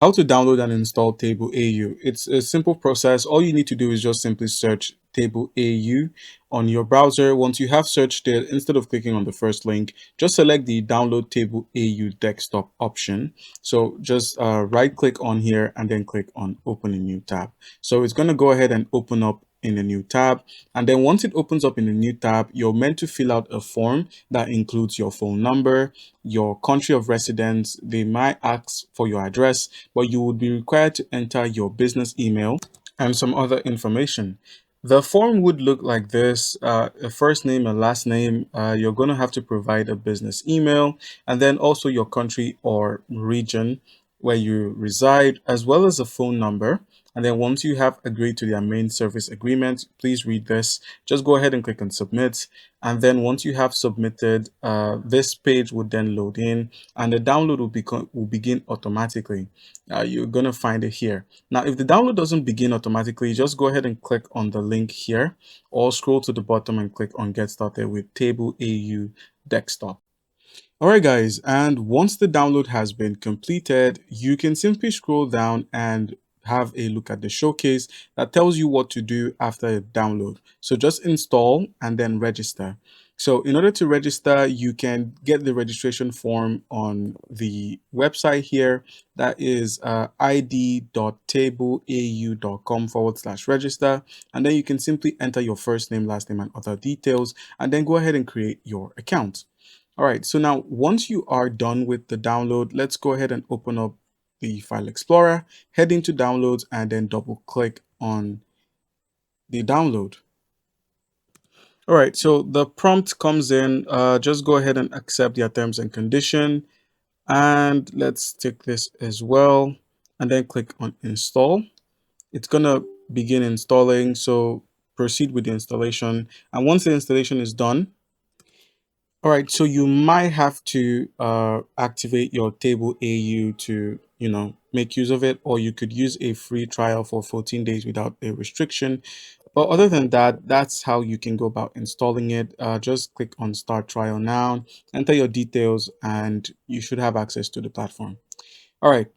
How to download and install Table AU. It's a simple process. All you need to do is just simply search Table AU on your browser. Once you have searched it, instead of clicking on the first link, just select the Download Table AU Desktop option. So just right click on here and then click on Open a New tab. So it's going to go ahead and open up in a new tab. And then once it opens up in a new tab, you're meant to fill out a form that includes your phone number, your country of residence. They might ask for your address, but you would be required to enter your business email and some other information. The form would look like this: a first name and last name. You're going to have to provide a business email, and then also your country or region where you reside, as well as a phone number. And then once you have agreed to their main service agreement, please read this. Just go ahead and click on submit. And then once you have submitted, this page would then load in and the download will begin automatically. You're going to find it here. Now, if the download doesn't begin automatically, just go ahead and click on the link here or scroll to the bottom and click on Get Started with Table AU Desktop. All right, guys, and once the download has been completed, you can simply scroll down and have a look at the showcase that tells you what to do after a download. So just install and then register. So in order to register, you can get the registration form on the website here. That is id.tableau.com/register. And then you can simply enter your first name, last name, and other details, and then go ahead and create your account. All right, so now once you are done with the download, let's go ahead and open up the File Explorer, head into Downloads, and then double click on the download. All right, so the prompt comes in. Just go ahead and accept their terms and condition. And let's take this as well. And then click on Install. It's going to begin installing. So proceed with the installation. And once the installation is done, all right, so you might have to activate your Table AU to, make use of it, or you could use a free trial for 14 days without a restriction. But other than that, that's how you can go about installing it. Just click on Start Trial Now, enter your details, and you should have access to the platform. All right.